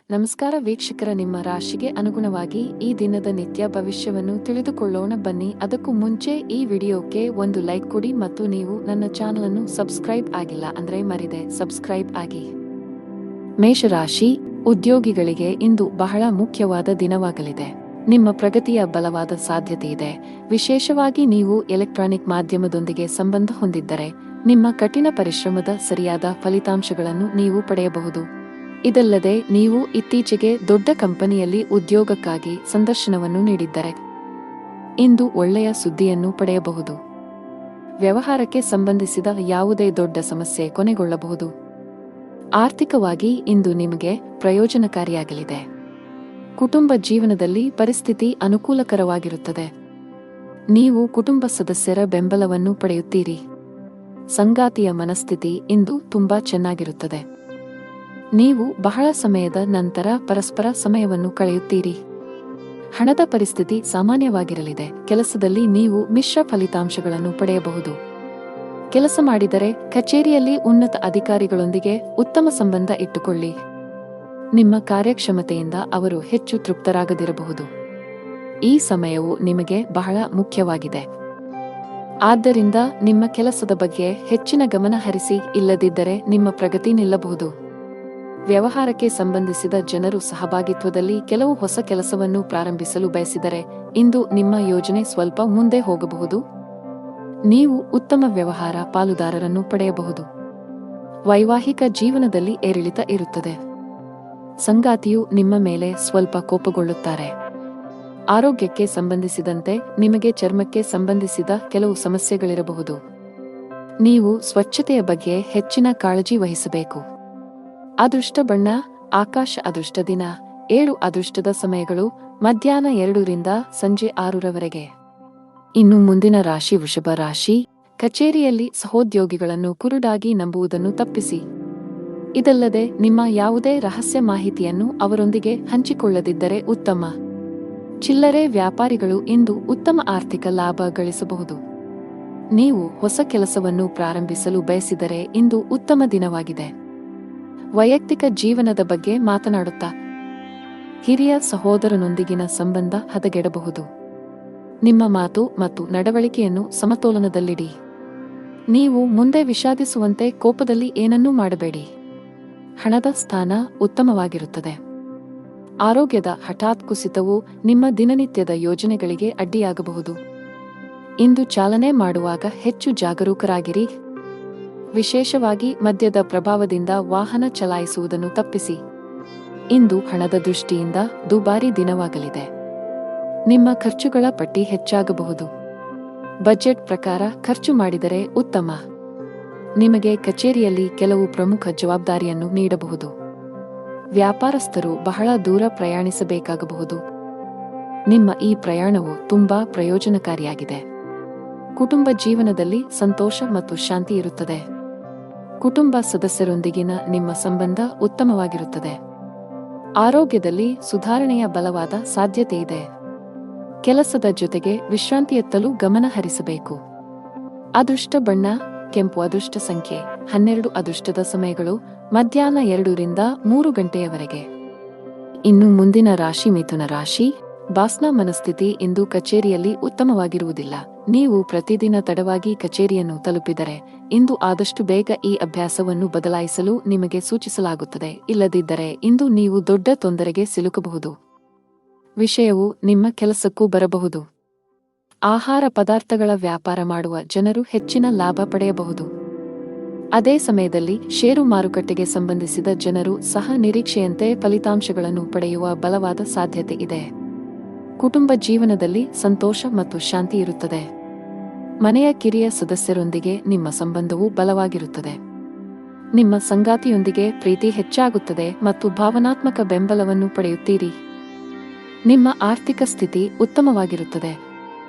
ನಮಸ್ಕಾರ ವೀಕ್ಷಕರ, ನಿಮ್ಮ ರಾಶಿಗೆ ಅನುಗುಣವಾಗಿ ಈ ದಿನದ ನಿತ್ಯ ಭವಿಷ್ಯವನ್ನು ತಿಳಿದುಕೊಳ್ಳೋಣ ಬನ್ನಿ. ಅದಕ್ಕೂ ಮುಂಚೆ ಈ ವಿಡಿಯೋಕ್ಕೆ ಒಂದು ಲೈಕ್ ಕೊಡಿ ಮತ್ತು ನೀವು ನನ್ನ ಚಾನಲ್ ಅನ್ನು ಸಬ್ಸ್ಕ್ರೈಬ್ ಆಗಿಲ್ಲ ಅಂದ್ರೆ ಮರಿದೆ ಸಬ್ಸ್ಕ್ರೈಬ್ ಆಗಿ. ಮೇಷರಾಶಿ, ಉದ್ಯೋಗಿಗಳಿಗೆ ಇಂದು ಬಹಳ ಮುಖ್ಯವಾದ ದಿನವಾಗಲಿದೆ. ನಿಮ್ಮ ಪ್ರಗತಿಯ ಬಲವಾದ ಸಾಧ್ಯತೆ ಇದೆ. ವಿಶೇಷವಾಗಿ ನೀವು ಎಲೆಕ್ಟ್ರಾನಿಕ್ ಮಾಧ್ಯಮದೊಂದಿಗೆ ಸಂಬಂಧ ಹೊಂದಿದ್ದರೆ ನಿಮ್ಮ ಕಠಿಣ ಪರಿಶ್ರಮದ ಸರಿಯಾದ ಫಲಿತಾಂಶಗಳನ್ನು ನೀವು ಪಡೆಯಬಹುದು. ಇದಲ್ಲದೆ ನೀವು ಇತ್ತೀಚೆಗೆ ದೊಡ್ಡ ಕಂಪನಿಯಲ್ಲಿ ಉದ್ಯೋಗಕ್ಕಾಗಿ ಸಂದರ್ಶನವನ್ನು ನೀಡಿದ್ದರೆ ಇಂದು ಒಳ್ಳೆಯ ಸುದ್ದಿಯನ್ನು ಪಡೆಯಬಹುದು. ವ್ಯವಹಾರಕ್ಕೆ ಸಂಬಂಧಿಸಿದ ಯಾವುದೇ ದೊಡ್ಡ ಸಮಸ್ಯೆ ಕೊನೆಗೊಳ್ಳಬಹುದು. ಆರ್ಥಿಕವಾಗಿ ಇಂದು ನಿಮಗೆ ಪ್ರಯೋಜನಕಾರಿಯಾಗಲಿದೆ. ಕುಟುಂಬ ಜೀವನದಲ್ಲಿ ಪರಿಸ್ಥಿತಿ ಅನುಕೂಲಕರವಾಗಿರುತ್ತದೆ. ನೀವು ಕುಟುಂಬ ಸದಸ್ಯರ ಬೆಂಬಲವನ್ನು ಪಡೆಯುತ್ತೀರಿ. ಸಂಗಾತಿಯ ಮನಸ್ಥಿತಿ ಇಂದು ತುಂಬಾ ಚೆನ್ನಾಗಿರುತ್ತದೆ. ನೀವು ಬಹಳ ಸಮಯದ ನಂತರ ಪರಸ್ಪರ ಸಮಯವನ್ನು ಕಳೆಯುತ್ತೀರಿ. ಹಣದ ಪರಿಸ್ಥಿತಿ ಸಾಮಾನ್ಯವಾಗಿರಲಿದೆ. ಕೆಲಸದಲ್ಲಿ ನೀವು ಮಿಶ್ರ ಫಲಿತಾಂಶಗಳನ್ನು ಪಡೆಯಬಹುದು. ಕೆಲಸ ಮಾಡಿದರೆ ಕಚೇರಿಯಲ್ಲಿ ಉನ್ನತ ಅಧಿಕಾರಿಗಳೊಂದಿಗೆ ಉತ್ತಮ ಸಂಬಂಧ ಇಟ್ಟುಕೊಳ್ಳಿ. ನಿಮ್ಮ ಕಾರ್ಯಕ್ಷಮತೆಯಿಂದ ಅವರು ಹೆಚ್ಚು ತೃಪ್ತರಾಗದಿರಬಹುದು. ಈ ಸಮಯವು ನಿಮಗೆ ಬಹಳ ಮುಖ್ಯವಾಗಿದೆ. ಆದ್ದರಿಂದ ನಿಮ್ಮ ಕೆಲಸದ ಬಗ್ಗೆ ಹೆಚ್ಚಿನ ಗಮನ ಹರಿಸಿ, ಇಲ್ಲದಿದ್ದರೆ ನಿಮ್ಮ ಪ್ರಗತಿ ನಿಲ್ಲಬಹುದು. ವ್ಯವಹಾರಕ್ಕೆ ಸಂಬಂಧಿಸಿದ ಜನರು ಸಹಭಾಗಿತ್ವದಲ್ಲಿ ಕೆಲವು ಹೊಸ ಕೆಲಸವನ್ನು ಪ್ರಾರಂಭಿಸಲು ಬಯಸಿದರೆ ಇಂದು ನಿಮ್ಮ ಯೋಜನೆ ಸ್ವಲ್ಪ ಮುಂದೆ ಹೋಗಬಹುದು. ನೀವು ಉತ್ತಮ ವ್ಯವಹಾರ ಪಾಲುದಾರರನ್ನು ಪಡೆಯಬಹುದು. ವೈವಾಹಿಕ ಜೀವನದಲ್ಲಿ ಏರಿಳಿತ ಇರುತ್ತದೆ. ಸಂಗಾತಿಯು ನಿಮ್ಮ ಮೇಲೆ ಸ್ವಲ್ಪ ಕೋಪಗೊಳ್ಳುತ್ತಾರೆ. ಆರೋಗ್ಯಕ್ಕೆ ಸಂಬಂಧಿಸಿದಂತೆ ನಿಮಗೆ ಚರ್ಮಕ್ಕೆ ಸಂಬಂಧಿಸಿದ ಕೆಲವು ಸಮಸ್ಯೆಗಳಿರಬಹುದು. ನೀವು ಸ್ವಚ್ಛತೆಯ ಬಗ್ಗೆ ಹೆಚ್ಚಿನ ಕಾಳಜಿ ವಹಿಸಬೇಕು. ಅದೃಷ್ಟ ಬಣ್ಣ ಆಕಾಶ, ಅದೃಷ್ಟ ದಿನ 7, ಅದೃಷ್ಟದ ಸಮಯಗಳು ಮಧ್ಯಾಹ್ನ 2 ರಿಂದ ಸಂಜೆ 6 ಇನ್ನು ಮುಂದಿನ ರಾಶಿ ವೃಷಭ ರಾಶಿ. ಕಚೇರಿಯಲ್ಲಿ ಸಹೋದ್ಯೋಗಿಗಳನ್ನು ಕುರುಡಾಗಿ ನಂಬುವುದನ್ನು ತಪ್ಪಿಸಿ. ಇದಲ್ಲದೆ ನಿಮ್ಮ ಯಾವುದೇ ರಹಸ್ಯ ಮಾಹಿತಿಯನ್ನು ಅವರೊಂದಿಗೆ ಹಂಚಿಕೊಳ್ಳದಿದ್ದರೆ ಉತ್ತಮ. ಚಿಲ್ಲರೆ ವ್ಯಾಪಾರಿಗಳು ಇಂದು ಉತ್ತಮ ಆರ್ಥಿಕ ಲಾಭ ಗಳಿಸಬಹುದು. ನೀವು ಹೊಸ ಕೆಲಸವನ್ನು ಪ್ರಾರಂಭಿಸಲು ಬಯಸಿದರೆ ಇಂದು ಉತ್ತಮ ದಿನವಾಗಿದೆ. ವೈಯಕ್ತಿಕ ಜೀವನದ ಬಗ್ಗೆ ಮಾತನಾಡುತ್ತಾ ಹಿರಿಯ ಸಹೋದರನೊಂದಿಗಿನ ಸಂಬಂಧ ಹದಗೆಡಬಹುದು. ನಿಮ್ಮ ಮಾತು ಮತ್ತು ನಡವಳಿಕೆಯನ್ನು ಸಮತೋಲನದಲ್ಲಿಡಿ. ನೀವು ಮುಂದೆ ವಿಷಾದಿಸುವಂತೆ ಕೋಪದಲ್ಲಿ ಏನನ್ನೂ ಮಾಡಬೇಡಿ. ಹಣದ ಸ್ಥಾನ ಉತ್ತಮವಾಗಿರುತ್ತದೆ. ಆರೋಗ್ಯದ ಹಠಾತ್ ಕುಸಿತವು ನಿಮ್ಮ ದಿನನಿತ್ಯದ ಯೋಜನೆಗಳಿಗೆ ಅಡ್ಡಿಯಾಗಬಹುದು. ಇಂದು ಚಾಲನೆ ಮಾಡುವಾಗ ಹೆಚ್ಚು ಜಾಗರೂಕರಾಗಿರಿ. ವಿಶೇಷವಾಗಿ ಮದ್ಯದ ಪ್ರಭಾವದಿಂದ ವಾಹನ ಚಲಾಯಿಸುವುದನ್ನು ತಪ್ಪಿಸಿ. ಇಂದು ಹಣದ ದೃಷ್ಟಿಯಿಂದ ದುಬಾರಿ ದಿನವಾಗಲಿದೆ. ನಿಮ್ಮ ಖರ್ಚುಗಳ ಪಟ್ಟಿ ಹೆಚ್ಚಾಗಬಹುದು. ಬಜೆಟ್ ಪ್ರಕಾರ ಖರ್ಚು ಮಾಡಿದರೆ ಉತ್ತಮ. ನಿಮಗೆ ಕಚೇರಿಯಲ್ಲಿ ಕೆಲವು ಪ್ರಮುಖ ಜವಾಬ್ದಾರಿಯನ್ನು ನೀಡಬಹುದು. ವ್ಯಾಪಾರಸ್ಥರು ಬಹಳ ದೂರ ಪ್ರಯಾಣಿಸಬೇಕಾಗಬಹುದು. ನಿಮ್ಮ ಈ ಪ್ರಯಾಣವು ತುಂಬಾ ಪ್ರಯೋಜನಕಾರಿಯಾಗಿದೆ. ಕುಟುಂಬ ಜೀವನದಲ್ಲಿ ಸಂತೋಷ ಮತ್ತು ಶಾಂತಿ ಇರುತ್ತದೆ. ಕುಟುಂಬ ಸದಸ್ಯರೊಂದಿಗಿನ ನಿಮ್ಮ ಸಂಬಂಧ ಉತ್ತಮವಾಗಿರುತ್ತದೆ. ಆರೋಗ್ಯದಲ್ಲಿ ಸುಧಾರಣೆಯ ಬಲವಾದ ಸಾಧ್ಯತೆ ಇದೆ. ಕೆಲಸದ ಜೊತೆಗೆ ವಿಶ್ರಾಂತಿಯತ್ತಲೂ ಗಮನ ಹರಿಸಬೇಕು. ಅದೃಷ್ಟ ಬಣ್ಣ ಕೆಂಪು, ಅದೃಷ್ಟ ಸಂಖ್ಯೆ 12, ಅದೃಷ್ಟದ ಸಮಯಗಳು ಮಧ್ಯಾಹ್ನ 2 ರಿಂದ 3 ಇನ್ನು ಮುಂದಿನ ರಾಶಿ ಮಿಥುನ ರಾಶಿ. ಬಾಸ್ನ ಮನಸ್ಥಿತಿ ಇಂದು ಕಚೇರಿಯಲ್ಲಿ ಉತ್ತಮವಾಗಿರುವುದಿಲ್ಲ. ನೀವು ಪ್ರತಿದಿನ ತಡವಾಗಿ ಕಚೇರಿಯನ್ನು ತಲುಪಿದರೆ ಇಂದು ಆದಷ್ಟು ಬೇಗ ಈ ಅಭ್ಯಾಸವನ್ನು ಬದಲಾಯಿಸಲು ನಿಮಗೆ ಸೂಚಿಸಲಾಗುತ್ತದೆ. ಇಲ್ಲದಿದ್ದರೆ ಇಂದು ನೀವು ದೊಡ್ಡ ತೊಂದರೆಗೆ ಸಿಲುಕಬಹುದು. ವಿಷಯವು ನಿಮ್ಮ ಕೆಲಸಕ್ಕೂ ಬರಬಹುದು. ಆಹಾರ ಪದಾರ್ಥಗಳ ವ್ಯಾಪಾರ ಮಾಡುವ ಜನರು ಹೆಚ್ಚಿನ ಲಾಭ ಪಡೆಯಬಹುದು. ಅದೇ ಸಮಯದಲ್ಲಿ ಷೇರು ಮಾರುಕಟ್ಟೆಗೆ ಸಂಬಂಧಿಸಿದ ಜನರು ಸಹ ನಿರೀಕ್ಷೆಯಂತೆ ಫಲಿತಾಂಶಗಳನ್ನು ಪಡೆಯುವ ಬಲವಾದ ಸಾಧ್ಯತೆ ಇದೆ. ಕುಟುಂಬ ಜೀವನದಲ್ಲಿ ಸಂತೋಷ ಮತ್ತು ಶಾಂತಿ ಇರುತ್ತದೆ. ಮನೆಯ ಕಿರಿಯ ಸದಸ್ಯರೊಂದಿಗೆ ನಿಮ್ಮ ಸಂಬಂಧವು ಬಲವಾಗಿರುತ್ತದೆ. ನಿಮ್ಮ ಸಂಗಾತಿಯೊಂದಿಗೆ ಪ್ರೀತಿ ಹೆಚ್ಚಾಗುತ್ತದೆ ಮತ್ತು ಭಾವನಾತ್ಮಕ ಬೆಂಬಲವನ್ನು ಪಡೆಯುತ್ತೀರಿ. ನಿಮ್ಮ ಆರ್ಥಿಕ ಸ್ಥಿತಿ ಉತ್ತಮವಾಗಿರುತ್ತದೆ.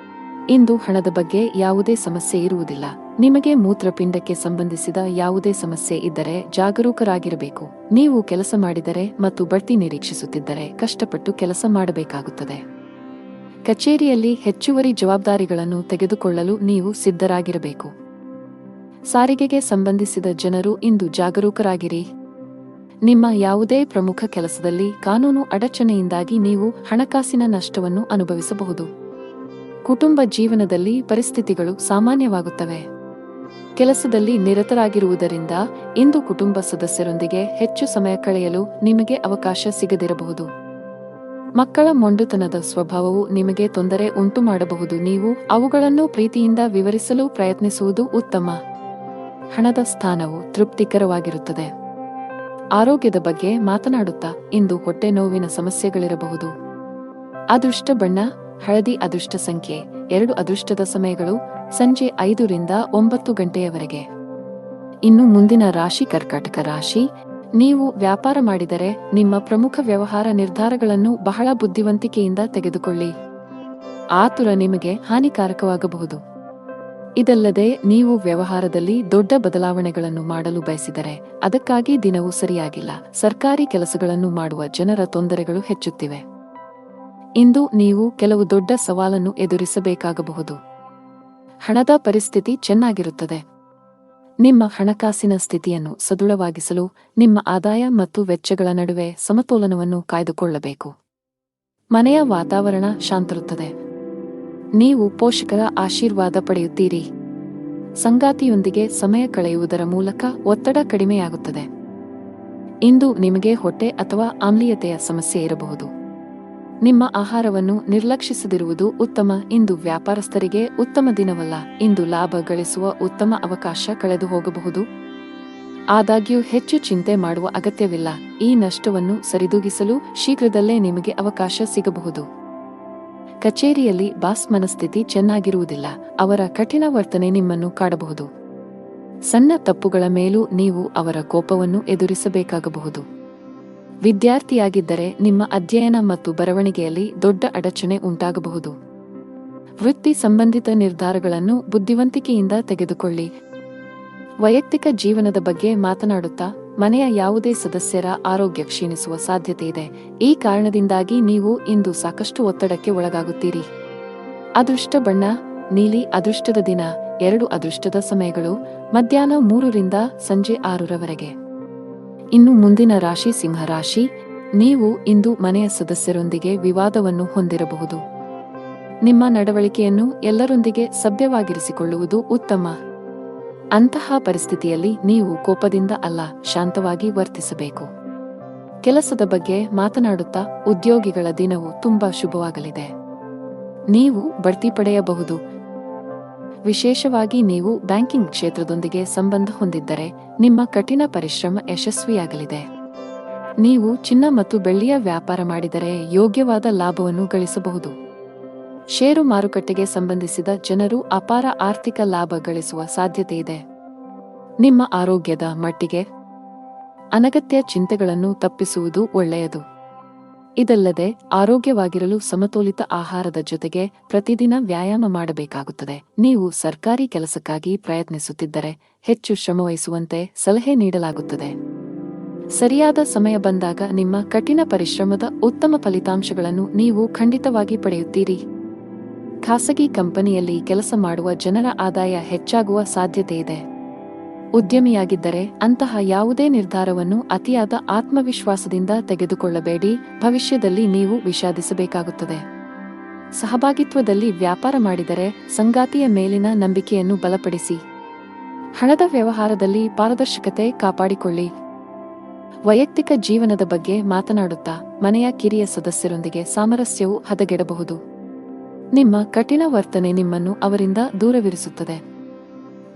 ಇಂದು ಹಣದ ಬಗ್ಗೆ ಯಾವುದೇ ಸಮಸ್ಯೆ ಇರುವುದಿಲ್ಲ. ನಿಮಗೆ ಮೂತ್ರಪಿಂಡಕ್ಕೆ ಸಂಬಂಧಿಸಿದ ಯಾವುದೇ ಸಮಸ್ಯೆ ಇದ್ದರೆ ಜಾಗರೂಕರಾಗಿರಬೇಕು. ನೀವು ಕೆಲಸ ಮಾಡಿದರೆ ಮತ್ತು ಬಡ್ತಿ ನಿರೀಕ್ಷಿಸುತ್ತಿದ್ದರೆ ಕಷ್ಟಪಟ್ಟು ಕೆಲಸ ಮಾಡಬೇಕಾಗುತ್ತದೆ. ಕಚೇರಿಯಲ್ಲಿ ಹೆಚ್ಚುವರಿ ಜವಾಬ್ದಾರಿಗಳನ್ನು ತೆಗೆದುಕೊಳ್ಳಲು ನೀವು ಸಿದ್ಧರಾಗಿರಬೇಕು. ಸಾರಿಗೆಗೆ ಸಂಬಂಧಿಸಿದ ಜನರು ಇಂದು ಜಾಗರೂಕರಾಗಿರಿ. ನಿಮ್ಮ ಯಾವುದೇ ಪ್ರಮುಖ ಕೆಲಸದಲ್ಲಿ ಕಾನೂನು ಅಡಚಣೆಯಿಂದಾಗಿ ನೀವು ಹಣಕಾಸಿನ ನಷ್ಟವನ್ನು ಅನುಭವಿಸಬಹುದು. ಕುಟುಂಬ ಜೀವನದಲ್ಲಿ ಪರಿಸ್ಥಿತಿಗಳು ಸಾಮಾನ್ಯವಾಗುತ್ತವೆ. ಕೆಲಸದಲ್ಲಿ ನಿರತರಾಗಿರುವುದರಿಂದ ಇಂದು ಕುಟುಂಬ ಸದಸ್ಯರೊಂದಿಗೆ ಹೆಚ್ಚು ಸಮಯ ಕಳೆಯಲು ನಿಮಗೆ ಅವಕಾಶ ಸಿಗದಿರಬಹುದು. ಮಕ್ಕಳ ಮೊಂಡುತನದ ಸ್ವಭಾವವು ನಿಮಗೆ ತೊಂದರೆ ಉಂಟುಮಾಡಬಹುದು. ನೀವು ಅವುಗಳನ್ನು ಪ್ರೀತಿಯಿಂದ ವಿವರಿಸಲು ಪ್ರಯತ್ನಿಸುವುದು ಉತ್ತಮ. ಹಣದ ಸ್ಥಾನವು ತೃಪ್ತಿಕರವಾಗಿರುತ್ತದೆ. ಆರೋಗ್ಯದ ಬಗ್ಗೆ ಮಾತನಾಡುತ್ತಾ ಇಂದು ಹೊಟ್ಟೆ ನೋವಿನ ಸಮಸ್ಯೆಗಳಿರಬಹುದು. ಅದೃಷ್ಟ ಬಣ್ಣ ಹಳದಿ. ಅದೃಷ್ಟ ಸಂಖ್ಯೆ 2. ಅದೃಷ್ಟದ ಸಮಯಗಳು ಸಂಜೆ 5 ರಿಂದ 9 ಗಂಟೆಯವರೆಗೆ. ಇನ್ನು ಮುಂದಿನ ರಾಶಿ ಕರ್ಕಾಟಕ ರಾಶಿ. ನೀವು ವ್ಯಾಪಾರ ಮಾಡಿದರೆ ನಿಮ್ಮ ಪ್ರಮುಖ ವ್ಯವಹಾರ ನಿರ್ಧಾರಗಳನ್ನು ಬಹಳ ಬುದ್ಧಿವಂತಿಕೆಯಿಂದ ತೆಗೆದುಕೊಳ್ಳಿ. ಆತುರ ನಿಮಗೆ ಹಾನಿಕಾರಕವಾಗಬಹುದು. ಇದಲ್ಲದೆ ನೀವು ವ್ಯವಹಾರದಲ್ಲಿ ದೊಡ್ಡ ಬದಲಾವಣೆಗಳನ್ನು ಮಾಡಲು ಬಯಸಿದರೆ ಅದಕ್ಕಾಗಿ ದಿನವೂ ಸರಿಯಾಗಿಲ್ಲ. ಸರ್ಕಾರಿ ಕೆಲಸಗಳನ್ನು ಮಾಡುವ ಜನರ ತೊಂದರೆಗಳು ಹೆಚ್ಚುತ್ತಿವೆ. ಇಂದು ನೀವು ಕೆಲವು ದೊಡ್ಡ ಸವಾಲನ್ನು ಎದುರಿಸಬೇಕಾಗಬಹುದು. ಹಣದ ಪರಿಸ್ಥಿತಿ ಚೆನ್ನಾಗಿರುತ್ತದೆ. ನಿಮ್ಮ ಹಣಕಾಸಿನ ಸ್ಥಿತಿಯನ್ನು ಸದೃಢವಾಗಿಸಲು ನಿಮ್ಮ ಆದಾಯ ಮತ್ತು ವೆಚ್ಚಗಳ ನಡುವೆ ಸಮತೋಲನವನ್ನು ಕಾಯ್ದುಕೊಳ್ಳಬೇಕು. ಮನೆಯ ವಾತಾವರಣ ಶಾಂತಿರುತ್ತದೆ. ನೀವು ಪೋಷಕರ ಆಶೀರ್ವಾದ ಪಡೆಯುತ್ತೀರಿ. ಸಂಗಾತಿಯೊಂದಿಗೆ ಸಮಯ ಕಳೆಯುವುದರ ಮೂಲಕ ಒತ್ತಡ ಕಡಿಮೆಯಾಗುತ್ತದೆ. ಇಂದು ನಿಮಗೆ ಹೊಟ್ಟೆ ಅಥವಾ ಆಮ್ಲೀಯತೆಯ ಸಮಸ್ಯೆ ಇರಬಹುದು. ನಿಮ್ಮ ಆಹಾರವನ್ನು ನಿರ್ಲಕ್ಷಿಸದಿರುವುದು ಉತ್ತಮ. ಇಂದು ವ್ಯಾಪಾರಸ್ಥರಿಗೆ ಉತ್ತಮ ದಿನವಲ್ಲ. ಇಂದು ಲಾಭ ಗಳಿಸುವ ಉತ್ತಮ ಅವಕಾಶ ಕಳೆದು ಹೋಗಬಹುದು. ಆದಾಗ್ಯೂ ಹೆಚ್ಚು ಚಿಂತೆ ಮಾಡುವ ಅಗತ್ಯವಿಲ್ಲ. ಈ ನಷ್ಟವನ್ನು ಸರಿದೂಗಿಸಲು ಶೀಘ್ರದಲ್ಲೇ ನಿಮಗೆ ಅವಕಾಶ ಸಿಗಬಹುದು. ಕಚೇರಿಯಲ್ಲಿ ಬಾಸ್ ಮನಸ್ಥಿತಿ ಚೆನ್ನಾಗಿರುವುದಿಲ್ಲ. ಅವರ ಕಠಿಣ ವರ್ತನೆ ನಿಮ್ಮನ್ನು ಕಾಡಬಹುದು. ಸಣ್ಣ ತಪ್ಪುಗಳ ಮೇಲೂ ನೀವು ಅವರ ಕೋಪವನ್ನು ಎದುರಿಸಬೇಕಾಗಬಹುದು. ವಿದ್ಯಾರ್ಥಿಯಾಗಿದ್ದರೆ ನಿಮ್ಮ ಅಧ್ಯಯನ ಮತ್ತು ಬರವಣಿಗೆಯಲ್ಲಿ ದೊಡ್ಡ ಅಡಚಣೆ ಉಂಟಾಗಬಹುದು. ವೃತ್ತಿ ಸಂಬಂಧಿತ ನಿರ್ಧಾರಗಳನ್ನು ಬುದ್ಧಿವಂತಿಕೆಯಿಂದ ತೆಗೆದುಕೊಳ್ಳಿ. ವೈಯಕ್ತಿಕ ಜೀವನದ ಬಗ್ಗೆ ಮಾತನಾಡುತ್ತಾ ಮನೆಯ ಯಾವುದೇ ಸದಸ್ಯರ ಆರೋಗ್ಯ ಕ್ಷೀಣಿಸುವ ಸಾಧ್ಯತೆಯಿದೆ. ಈ ಕಾರಣದಿಂದಾಗಿ ನೀವು ಇಂದು ಸಾಕಷ್ಟು ಒತ್ತಡಕ್ಕೆ ಒಳಗಾಗುತ್ತೀರಿ. ಅದೃಷ್ಟ ಬಣ್ಣ ನೀಲಿ. ಅದೃಷ್ಟದ ದಿನ 2. ಅದೃಷ್ಟದ ಸಮಯಗಳು ಮಧ್ಯಾಹ್ನ 3 ರಿಂದ ಸಂಜೆ 6 ರವರೆಗೆ. ಇನ್ನು ಮುಂದಿನ ರಾಶಿ ಸಿಂಹರಾಶಿ. ನೀವು ಇಂದು ಮನೆಯ ಸದಸ್ಯರೊಂದಿಗೆ ವಿವಾದವನ್ನು ಹೊಂದಿರಬಹುದು. ನಿಮ್ಮ ನಡವಳಿಕೆಯನ್ನು ಎಲ್ಲರೊಂದಿಗೆ ಸಭ್ಯವಾಗಿರಿಸಿಕೊಳ್ಳುವುದು ಉತ್ತಮ. ಅಂತಹ ಪರಿಸ್ಥಿತಿಯಲ್ಲಿ ನೀವು ಕೋಪದಿಂದ ಅಲ್ಲ, ಶಾಂತವಾಗಿ ವರ್ತಿಸಬೇಕು. ಕೆಲಸದ ಬಗ್ಗೆ ಮಾತನಾಡುತ್ತಾ ಉದ್ಯೋಗಿಗಳ ದಿನವು ತುಂಬಾ ಶುಭವಾಗಲಿದೆ. ನೀವು ಬಡ್ತಿ ಪಡೆಯಬಹುದು. ವಿಶೇಷವಾಗಿ ನೀವು ಬ್ಯಾಂಕಿಂಗ್ ಕ್ಷೇತ್ರದೊಂದಿಗೆ ಸಂಬಂಧ ಹೊಂದಿದ್ದರೆ ನಿಮ್ಮ ಕಠಿಣ ಪರಿಶ್ರಮ ಯಶಸ್ವಿಯಾಗಲಿದೆ. ನೀವು ಚಿನ್ನ ಮತ್ತು ಬೆಳ್ಳಿಯ ವ್ಯಾಪಾರ ಮಾಡಿದರೆ ಯೋಗ್ಯವಾದ ಲಾಭವನ್ನು ಗಳಿಸಬಹುದು. ಷೇರು ಮಾರುಕಟ್ಟೆಗೆ ಸಂಬಂಧಿಸಿದ ಜನರು ಅಪಾರ ಆರ್ಥಿಕ ಲಾಭ ಗಳಿಸುವ ಸಾಧ್ಯತೆಯಿದೆ. ನಿಮ್ಮ ಆರೋಗ್ಯದ ಮಟ್ಟಿಗೆ ಅನಗತ್ಯ ಚಿಂತೆಗಳನ್ನು ತಪ್ಪಿಸುವುದು ಒಳ್ಳೆಯದು. ಇದಲ್ಲದೆ ಆರೋಗ್ಯವಾಗಿರಲು ಸಮತೋಲಿತ ಆಹಾರದ ಜೊತೆಗೆ ಪ್ರತಿದಿನ ವ್ಯಾಯಾಮ ಮಾಡಬೇಕಾಗುತ್ತದೆ. ನೀವು ಸರ್ಕಾರಿ ಕೆಲಸಕ್ಕಾಗಿ ಪ್ರಯತ್ನಿಸುತ್ತಿದ್ದರೆ ಹೆಚ್ಚು ಶ್ರಮವಹಿಸುವಂತೆ ಸಲಹೆ ನೀಡಲಾಗುತ್ತದೆ. ಸರಿಯಾದ ಸಮಯ ಬಂದಾಗ ನಿಮ್ಮ ಕಠಿಣ ಪರಿಶ್ರಮದ ಉತ್ತಮ ಫಲಿತಾಂಶಗಳನ್ನು ನೀವು ಖಂಡಿತವಾಗಿ ಪಡೆಯುತ್ತೀರಿ. ಖಾಸಗಿ ಕಂಪನಿಯಲ್ಲಿ ಕೆಲಸ ಮಾಡುವ ಜನರ ಆದಾಯ ಹೆಚ್ಚಾಗುವ ಸಾಧ್ಯತೆಯಿದೆ. ಉದ್ಯಮಿಯಾಗಿದ್ದರೆ ಅಂತಹ ಯಾವುದೇ ನಿರ್ಧಾರವನ್ನು ಅತಿಯಾದ ಆತ್ಮವಿಶ್ವಾಸದಿಂದ ತೆಗೆದುಕೊಳ್ಳಬೇಡಿ. ಭವಿಷ್ಯದಲ್ಲಿ ನೀವು ವಿಷಾದಿಸಬೇಕಾಗುತ್ತದೆ. ಸಹಭಾಗಿತ್ವದಲ್ಲಿ ವ್ಯಾಪಾರ ಮಾಡಿದರೆ ಸಂಗಾತಿಯ ಮೇಲಿನ ನಂಬಿಕೆಯನ್ನು ಬಲಪಡಿಸಿ. ಹಣದ ವ್ಯವಹಾರದಲ್ಲಿ ಪಾರದರ್ಶಕತೆ ಕಾಪಾಡಿಕೊಳ್ಳಿ. ವೈಯಕ್ತಿಕ ಜೀವನದ ಬಗ್ಗೆ ಮಾತನಾಡುತ್ತಾ ಮನೆಯ ಕಿರಿಯ ಸದಸ್ಯರೊಂದಿಗೆ ಸಾಮರಸ್ಯವು ಹದಗೆಡಬಹುದು. ನಿಮ್ಮ ಕಠಿಣ ವರ್ತನೆ ನಿಮ್ಮನ್ನು ಅವರಿಂದ ದೂರವಿರಿಸುತ್ತದೆ.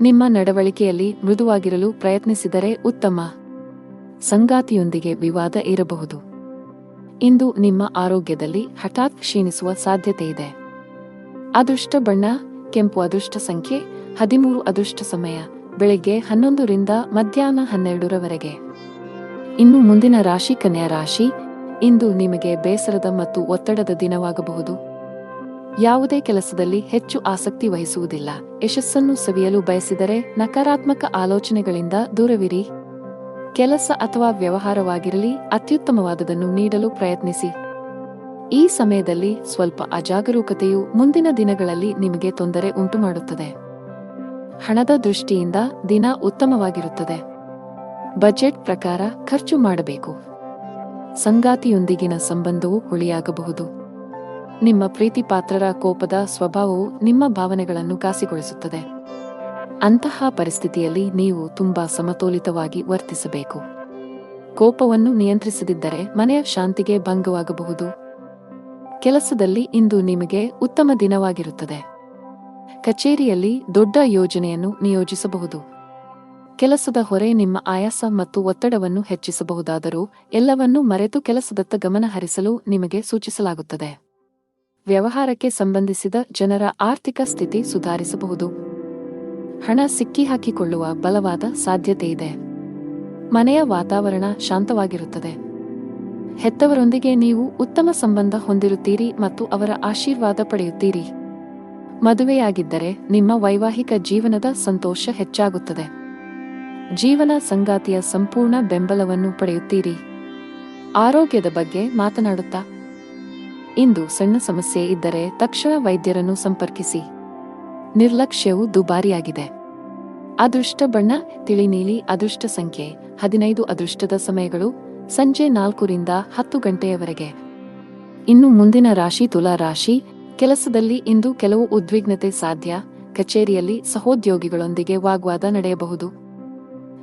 ನಿಮ್ಮ ನಡವಳಿಕೆಯಲ್ಲಿ ಮೃದುವಾಗಿರಲು ಪ್ರಯತ್ನಿಸಿದರೆ ಉತ್ತಮ. ಸಂಗಾತಿಯೊಂದಿಗೆ ವಿವಾದ ಇರಬಹುದು. ಇಂದು ನಿಮ್ಮ ಆರೋಗ್ಯದಲ್ಲಿ ಹಠಾತ್ ಕ್ಷೀಣಿಸುವ ಸಾಧ್ಯತೆಯಿದೆ. ಅದೃಷ್ಟ ಬಣ್ಣ ಕೆಂಪು. ಅದೃಷ್ಟ ಸಂಖ್ಯೆ 13. ಅದೃಷ್ಟ ಸಮಯ ಬೆಳಗ್ಗೆ 11 ರಿಂದ ಮಧ್ಯಾಹ್ನ 12 ರವರೆಗೆ. ಇನ್ನು ಮುಂದಿನ ರಾಶಿ ಕನ್ಯಾ ರಾಶಿ. ಇಂದು ನಿಮಗೆ ಬೇಸರದ ಮತ್ತು ಒತ್ತಡದ ದಿನವಾಗಬಹುದು. ಯಾವುದೇ ಕೆಲಸದಲ್ಲಿ ಹೆಚ್ಚು ಆಸಕ್ತಿ ವಹಿಸುವುದಿಲ್ಲ. ಯಶಸ್ಸನ್ನು ಸವಿಯಲು ಬಯಸಿದರೆ ನಕಾರಾತ್ಮಕ ಆಲೋಚನೆಗಳಿಂದ ದೂರವಿರಿ. ಕೆಲಸ ಅಥವಾ ವ್ಯವಹಾರವಾಗಿರಲಿ ಅತ್ಯುತ್ತಮವಾದದನ್ನು ನೀಡಲು ಪ್ರಯತ್ನಿಸಿ. ಈ ಸಮಯದಲ್ಲಿ ಸ್ವಲ್ಪ ಅಜಾಗರೂಕತೆಯು ಮುಂದಿನ ದಿನಗಳಲ್ಲಿ ನಿಮಗೆ ತೊಂದರೆ ಉಂಟುಮಾಡುತ್ತದೆ. ಹಣದ ದೃಷ್ಟಿಯಿಂದ ದಿನ ಉತ್ತಮವಾಗಿರುತ್ತದೆ. ಬಜೆಟ್ ಪ್ರಕಾರ ಖರ್ಚು ಮಾಡಬೇಕು. ಸಂಗಾತಿಯೊಂದಿಗಿನ ಸಂಬಂಧವು ಹುಳಿಯಾಗಬಹುದು. ನಿಮ್ಮ ಪ್ರೀತಿಪಾತ್ರರ ಕೋಪದ ಸ್ವಭಾವವು ನಿಮ್ಮ ಭಾವನೆಗಳನ್ನು ಘಾಸಿಗೊಳಿಸುತ್ತದೆ. ಅಂತಹ ಪರಿಸ್ಥಿತಿಯಲ್ಲಿ ನೀವು ತುಂಬಾ ಸಮತೋಲಿತವಾಗಿ ವರ್ತಿಸಬೇಕು. ಕೋಪವನ್ನು ನಿಯಂತ್ರಿಸದಿದ್ದರೆ ಮನೆಯ ಶಾಂತಿಗೆ ಭಂಗವಾಗಬಹುದು. ಕೆಲಸದಲ್ಲಿ ಇಂದು ನಿಮಗೆ ಉತ್ತಮ ದಿನವಾಗಿರುತ್ತದೆ. ಕಚೇರಿಯಲ್ಲಿ ದೊಡ್ಡ ಯೋಜನೆಯನ್ನು ನಿಯೋಜಿಸಬಹುದು. ಕೆಲಸದ ಹೊರೆ ನಿಮ್ಮ ಆಯಾಸ ಮತ್ತು ಒತ್ತಡವನ್ನು ಹೆಚ್ಚಿಸಬಹುದಾದರೂ ಎಲ್ಲವನ್ನೂ ಮರೆತು ಕೆಲಸದತ್ತ ಗಮನ ಹರಿಸಲು ನಿಮಗೆ ಸೂಚಿಸಲಾಗುತ್ತದೆ. ವ್ಯವಹಾರಕ್ಕೆ ಸಂಬಂಧಿಸಿದ ಜನರ ಆರ್ಥಿಕ ಸ್ಥಿತಿ ಸುಧಾರಿಸಬಹುದು. ಹಣ ಸಿಕ್ಕಿಹಾಕಿಕೊಳ್ಳುವ ಬಲವಾದ ಸಾಧ್ಯತೆಯಿದೆ. ಮನೆಯ ವಾತಾವರಣ ಶಾಂತವಾಗಿರುತ್ತದೆ. ಹೆತ್ತವರೊಂದಿಗೆ ನೀವು ಉತ್ತಮ ಸಂಬಂಧ ಹೊಂದಿರುತ್ತೀರಿ ಮತ್ತು ಅವರ ಆಶೀರ್ವಾದ ಪಡೆಯುತ್ತೀರಿ. ಮದುವೆಯಾಗಿದ್ದರೆ ನಿಮ್ಮ ವೈವಾಹಿಕ ಜೀವನದ ಸಂತೋಷ ಹೆಚ್ಚಾಗುತ್ತದೆ. ಜೀವನ ಸಂಗಾತಿಯ ಸಂಪೂರ್ಣ ಬೆಂಬಲವನ್ನು ಪಡೆಯುತ್ತೀರಿ. ಆರೋಗ್ಯದ ಬಗ್ಗೆ ಮಾತನಾಡುತ್ತಾ, ಇಂದು ಸಣ್ಣ ಸಮಸ್ಯೆ ಇದ್ದರೆ ತಕ್ಷಣ ವೈದ್ಯರನ್ನು ಸಂಪರ್ಕಿಸಿ. ನಿರ್ಲಕ್ಷ್ಯವು ದುಬಾರಿಯಾಗಿದೆ. ಅದೃಷ್ಟ ಬಣ್ಣ ತಿಳಿ ನೀಲಿ. ಅದೃಷ್ಟ ಸಂಖ್ಯೆ 15. ಅದೃಷ್ಟದ ಸಮಯಗಳು ಸಂಜೆ 4ರಿಂದ 10 ಗಂಟೆಯವರೆಗೆ. ಇನ್ನು ಮುಂದಿನ ರಾಶಿ ತುಲಾ ರಾಶಿ. ಕೆಲಸದಲ್ಲಿ ಇಂದು ಕೆಲವು ಉದ್ವಿಗ್ನತೆ ಸಾಧ್ಯ. ಕಚೇರಿಯಲ್ಲಿ ಸಹೋದ್ಯೋಗಿಗಳೊಂದಿಗೆ ವಾಗ್ವಾದ ನಡೆಯಬಹುದು.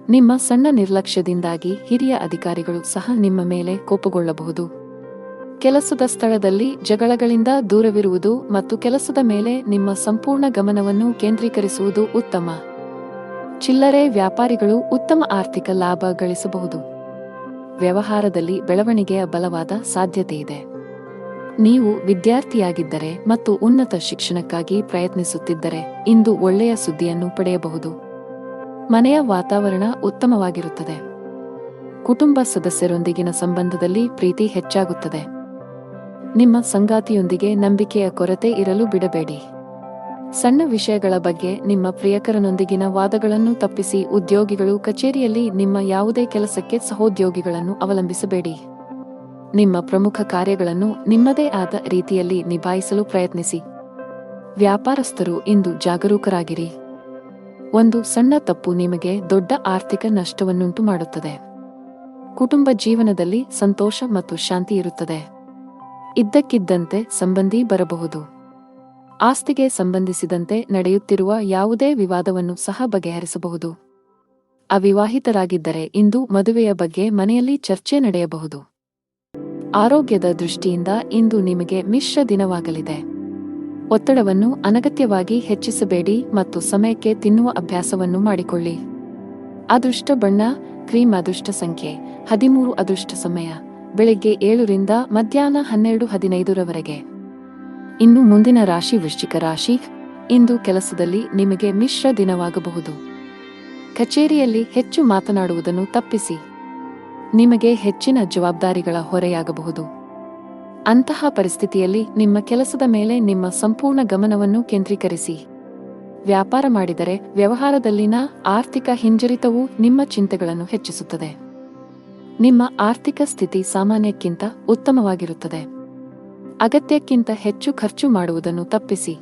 ನಿಮ್ಮ ಸಣ್ಣ ನಿರ್ಲಕ್ಷ್ಯದಿಂದಾಗಿ ಹಿರಿಯ ಅಧಿಕಾರಿಗಳು ಸಹ ನಿಮ್ಮ ಮೇಲೆ ಕೋಪಗೊಳ್ಳಬಹುದು. ಕೆಲಸದ ಸ್ಥಳದಲ್ಲಿ ಜಗಳಗಳಿಂದ ದೂರವಿರುವುದು ಮತ್ತು ಕೆಲಸದ ಮೇಲೆ ನಿಮ್ಮ ಸಂಪೂರ್ಣ ಗಮನವನ್ನು ಕೇಂದ್ರೀಕರಿಸುವುದು ಉತ್ತಮ. ಚಿಲ್ಲರೆ ವ್ಯಾಪಾರಿಗಳು ಉತ್ತಮ ಆರ್ಥಿಕ ಲಾಭ ಗಳಿಸಬಹುದು. ವ್ಯವಹಾರದಲ್ಲಿ ಬೆಳವಣಿಗೆಯ ಬಲವಾದ ಸಾಧ್ಯತೆಯಿದೆ. ನೀವು ವಿದ್ಯಾರ್ಥಿಯಾಗಿದ್ದರೆ ಮತ್ತು ಉನ್ನತ ಶಿಕ್ಷಣಕ್ಕಾಗಿ ಪ್ರಯತ್ನಿಸುತ್ತಿದ್ದರೆ ಇಂದು ಒಳ್ಳೆಯ ಸುದ್ದಿಯನ್ನು ಪಡೆಯಬಹುದು. ಮನೆಯ ವಾತಾವರಣ ಉತ್ತಮವಾಗಿರುತ್ತದೆ. ಕುಟುಂಬ ಸದಸ್ಯರೊಂದಿಗಿನ ಸಂಬಂಧದಲ್ಲಿ ಪ್ರೀತಿ ಹೆಚ್ಚಾಗುತ್ತದೆ. ನಿಮ್ಮ ಸಂಗಾತಿಯೊಂದಿಗೆ ನಂಬಿಕೆಯ ಕೊರತೆ ಇರಲು ಬಿಡಬೇಡಿ. ಸಣ್ಣ ವಿಷಯಗಳ ಬಗ್ಗೆ ನಿಮ್ಮ ಪ್ರಿಯಕರನೊಂದಿಗಿನ ವಾದಗಳನ್ನು ತಪ್ಪಿಸಿ. ಉದ್ಯೋಗಿಗಳು ಕಚೇರಿಯಲ್ಲಿ ನಿಮ್ಮ ಯಾವುದೇ ಕೆಲಸಕ್ಕೆ ಸಹೋದ್ಯೋಗಿಗಳನ್ನು ಅವಲಂಬಿಸಬೇಡಿ. ನಿಮ್ಮ ಪ್ರಮುಖ ಕಾರ್ಯಗಳನ್ನು ನಿಮ್ಮದೇ ಆದ ರೀತಿಯಲ್ಲಿ ನಿಭಾಯಿಸಲು ಪ್ರಯತ್ನಿಸಿ. ವ್ಯಾಪಾರಸ್ಥರು ಇಂದು ಜಾಗರೂಕರಾಗಿರಿ. ಒಂದು ಸಣ್ಣ ತಪ್ಪು ನಿಮಗೆ ದೊಡ್ಡ ಆರ್ಥಿಕ ನಷ್ಟವನ್ನುಂಟು ಮಾಡುತ್ತದೆ. ಕುಟುಂಬ ಜೀವನದಲ್ಲಿ ಸಂತೋಷ ಮತ್ತು ಶಾಂತಿ ಇರುತ್ತದೆ. ಇದ್ದಕ್ಕಿದ್ದಂತೆ ಸಂಬಂಧಿ ಬರಬಹುದು. ಆಸ್ತಿಗೆ ಸಂಬಂಧಿಸಿದಂತೆ ನಡೆಯುತ್ತಿರುವ ಯಾವುದೇ ವಿವಾದವನ್ನು ಸಹ ಬಗೆಹರಿಸಬಹುದು. ಅವಿವಾಹಿತರಾಗಿದ್ದರೆ ಇಂದು ಮದುವೆಯ ಬಗ್ಗೆ ಮನೆಯಲ್ಲಿ ಚರ್ಚೆ ನಡೆಯಬಹುದು. ಆರೋಗ್ಯದ ದೃಷ್ಟಿಯಿಂದ ಇಂದು ನಿಮಗೆ ಮಿಶ್ರ ದಿನವಾಗಲಿದೆ. ಒತ್ತಡವನ್ನು ಅನಗತ್ಯವಾಗಿ ಹೆಚ್ಚಿಸಬೇಡಿ ಮತ್ತು ಸಮಯಕ್ಕೆ ತಿನ್ನುವ ಅಭ್ಯಾಸವನ್ನು ಮಾಡಿಕೊಳ್ಳಿ. ಅದೃಷ್ಟ ಬಣ್ಣ ಕ್ರೀಮ್. ಅದೃಷ್ಟ ಸಂಖ್ಯೆ 13. ಅದೃಷ್ಟ ಸಮಯ ಬೆಳಿಗ್ಗೆ 7ರಿಂದ ಮಧ್ಯಾಹ್ನ 12:15ರವರೆಗೆ. ಇನ್ನು ಮುಂದಿನ ರಾಶಿ ವೃಶ್ಚಿಕ ರಾಶಿ. ಇಂದು ಕೆಲಸದಲ್ಲಿ ನಿಮಗೆ ಮಿಶ್ರ ದಿನವಾಗಬಹುದು. ಕಚೇರಿಯಲ್ಲಿ ಹೆಚ್ಚು ಮಾತನಾಡುವುದನ್ನು ತಪ್ಪಿಸಿ. ನಿಮಗೆ ಹೆಚ್ಚಿನ ಜವಾಬ್ದಾರಿಗಳ ಹೊರೆಯಾಗಬಹುದು. ಅಂತಹ ಪರಿಸ್ಥಿತಿಯಲ್ಲಿ ನಿಮ್ಮ ಕೆಲಸದ ಮೇಲೆ ನಿಮ್ಮ ಸಂಪೂರ್ಣ ಗಮನವನ್ನು ಕೇಂದ್ರೀಕರಿಸಿ. ವ್ಯಾಪಾರ ಮಾಡಿದರೆ ವ್ಯವಹಾರದಲ್ಲಿನ ಆರ್ಥಿಕ ಹಿಂಜರಿತವು ನಿಮ್ಮ ಚಿಂತೆಗಳನ್ನು ಹೆಚ್ಚಿಸುತ್ತದೆ. ನಿಮ್ಮ ಆರ್ಥಿಕ ಸ್ಥಿತಿ ಸಾಮಾನ್ಯಕ್ಕಿಂತ ಉತ್ತಮವಾಗಿರುತ್ತದೆ. ಅಗತ್ಯಕ್ಕಿಂತ ಹೆಚ್ಚು ಖರ್ಚು ಮಾಡುವುದನ್ನು ತಪ್ಪಿಸಿ.